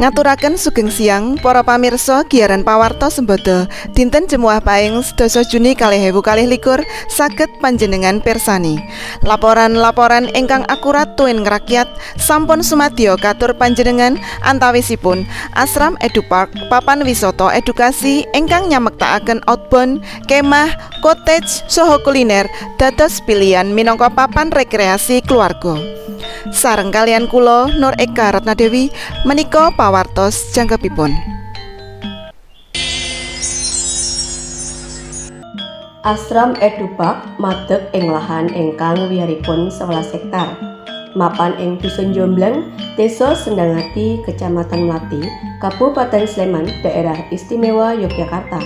Ngaturaken sugeng siang para pamirsa giaran pawarta sembada dinten Jemuah Paing 11 Juni 2021 saged panjenengan pirsani. Laporan-laporan ingkang akurat tuwin ngrakyat sampun sumadya katur panjenengan antawisipun Asram Edupark papan wisata edukasi ingkang nyamektakaken outbound, kemah, cottage saha kuliner dados pilihan minangka papan rekreasi keluarga. Sareng kalian kula Nur Eka Ratnadewi menika pawartos jangkepipun. Asram Edupark madeg ing lahan ingkang wiyaripun 11 hektar. Mapan ing Dusun Jomblang, Desa Sendangati, Kecamatan Mlati, Kabupaten Sleman, Daerah Istimewa Yogyakarta.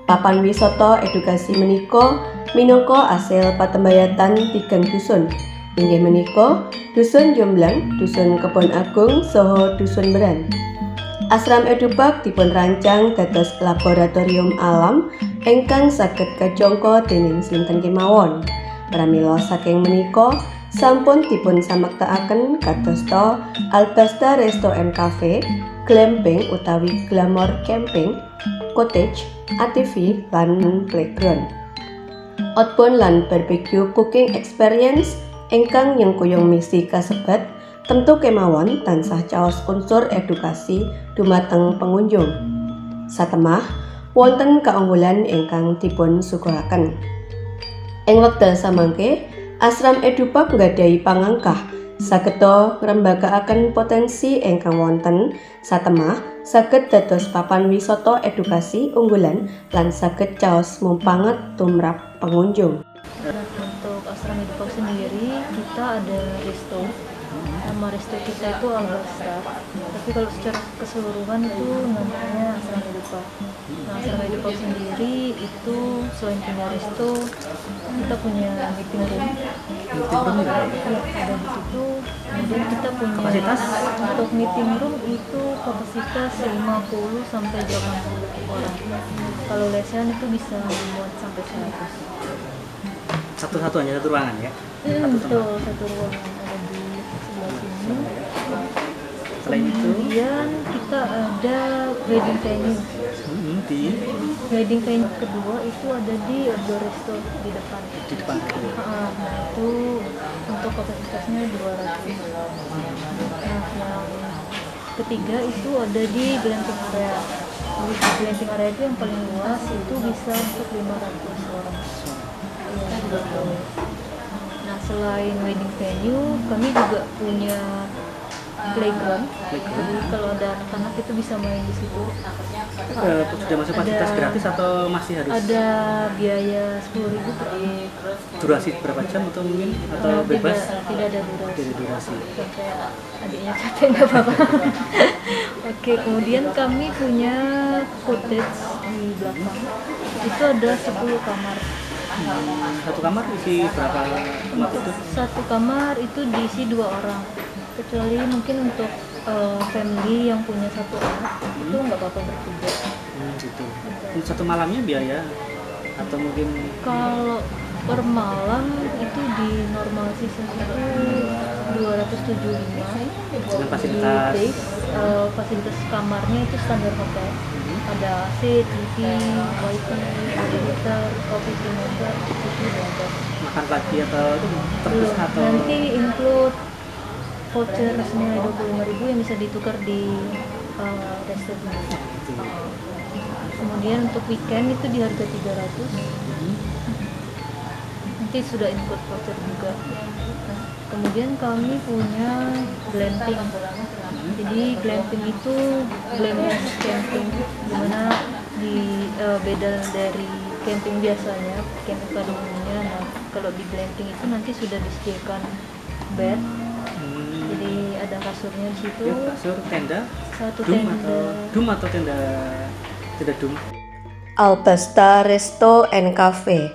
Papan wisata edukasi menika minangka asil patembayatan tigang dusun. Inggih menika Dusun Jomblang, Dusun Kebon Agung, saha Dusun Beran. Asram Edupark dipun rancang dados laboratorium alam ingkang saged kajangka dening sinten kemawon. Pramila saking menika sampun dipun samektakaken kadosta Albasta Resto and Cafe, glamping utawi glamour camping, cottage, ATV lan playground. Outbound lan barbecue cooking experience ingkang nyengkuyung misi kasebat tentu kemawon tansah caos unsur edukasi dumateng pengunjung. Satemah wonten kaunggulan ingkang dipun suguhaken. Ing wekdal samangke Asram Edupark nggadhahi pangangkah sageta ngrembakakaken potensi ingkang wonten. Satemah saged dados papan wisata edukasi unggulan lan saged caos mumpanget tumrap pengunjung. Untuk Asram Edupark sendiri kita ada resto. Nama resto kita itu Albasta. Tapi kalau secara keseluruhan itu namanya Asram Edupark. Nah, Asram Edupark sendiri itu selain punya resto, kita punya meeting room. Ada di situ. Kemudian kita punya kapasitas untuk meeting room itu kapasitas 50 sampai 80 orang. Kalau lesehan itu bisa membuat sampai 100. Satu-satu hanya satu ruangan ya? Betul, satu ruangan ada di sebelah sini. Selain itu, kemudian kita ada wedding venue. Di Wedding venue kedua itu ada di outdoor resto di depan. Di depan. Nah, itu untuk kapasitasnya 200. Nah, yang ketiga itu ada di glamping area. Di glamping area itu yang paling luas itu bisa untuk 500 orang. Nah, selain wedding venue, kami juga punya playground. Jadi kalau ada anak-anak itu bisa main di situ. Sudah masuk fasilitas gratis atau masih harus? Ada biaya 10.000 per anak. Durasi berapa jam atau mungkin atau bebas? Tidak ada durasi. Tidak durasi. Sampai adiknya capek nggak apa-apa. Oke, kemudian kami punya cottage di belakang. Itu ada 10 kamar. Satu kamar isi berapa tempat itu? Satu kamar itu diisi 2 orang. Kecuali mungkin untuk family yang punya satu anak itu nggak apa-apa bertiga. Gitu. Untuk satu malamnya biaya atau mungkin? Kalau per malam itu di normal season itu 275. Dengan fasilitas? Di base, fasilitas kamarnya itu standar hotel. Ada AC, TV, wifi, ada heater, coffee maker, itu ada. Makan pagi atau itu terus atau? Nanti include voucher senilai 25.000 yang bisa ditukar di restoran. Kemudian untuk weekend itu di harga 300. Nanti sudah include voucher juga. Nah, kemudian kami punya glamping. Jadi glamping itu glamour camping, dimana beda dari camping biasanya, camping pada umumnya. Nah, kalau di glamping itu nanti sudah disediakan bed. Jadi ada kasurnya di situ. Ya, kasur, tenda, satu dum tenda. atau tenda dum. Albasta Resto and Cafe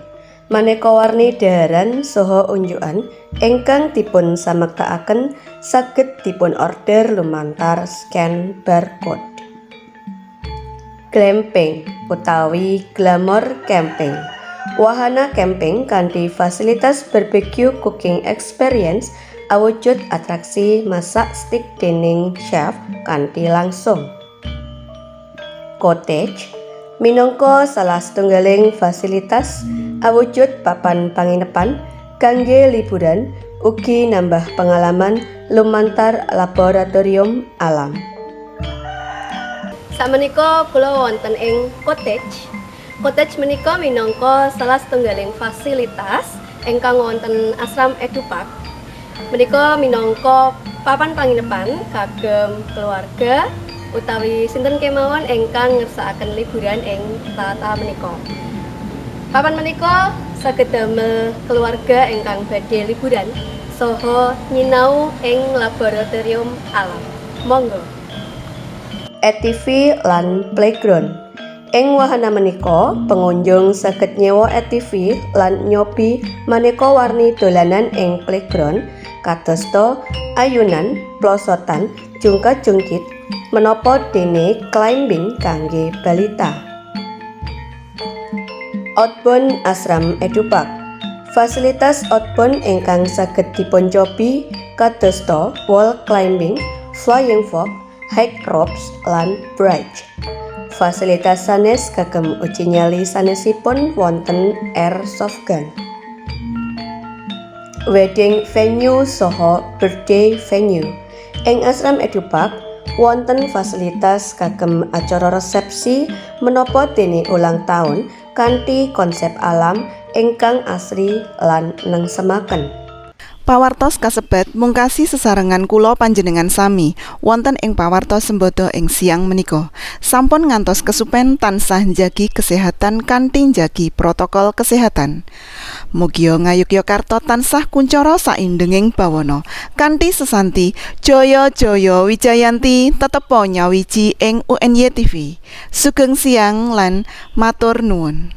maneka warni daharan saha unjukan ingkang dipun samektakaken saged dipun order lumantar scan barcode. Glamping utawi glamour camping. Wahana camping kanthi fasilitas barbecue cooking experience awujud atraksi masak stick dening chef kanthi langsung. Cottage minangka salah setunggaling fasilitas awujud papan panginepan kangge liburan ugi nambah pengalaman lumantar laboratorium alam. Sakmenika kula wonten ing cottage. Cottage menika minangka salah setunggaling fasilitas ingkang wonten Asram Edupark. Menika minangka papan panginepan kagem keluarga utawi sinten kemawon ingkang ngersakaken liburan ing tata menika. Papan menika saged damel keluarga ingkang badhe liburan saha nyinau ing laboratorium alam. Monggo. ATV lan playground. Ing wahana menika, pengunjung saged nyewa ATV lan nyobi maneka warni dolanan ing playground kadosta ayunan, plosotan, jungkat-jungkit menapa dene climbing kangge balita. Outbound Asram Edupark. Fasilitas outbound ingkang saged dipuncobi kadosta wall climbing, flying fox, high ropes lan bridge. Fasilitas sanes kagem uji nyali sanesipun wonten airsoft gun. Wedding venue saha birthday venue. Ing Asram Edupark wonten fasilitas kagem acara resepsi menapa dene ulang tahun kanthi konsep alam ingkang asri lan nengsemaken. Pawartos kasebat mungkasi sesarengan kula panjenengan sami wonten ing pawartos sembada ing siang menika. Sampun ngantos kesupen tansah njagi kesehatan kanthi njagi protokol kesehatan. Mugi Ngayogyakarta tansah kuncara saindenging bawana. Kanthi sesanti Jaya-jaya Wijayanti tetepa nyawiji ing UNY TV. Sugeng siang lan matur nuwun.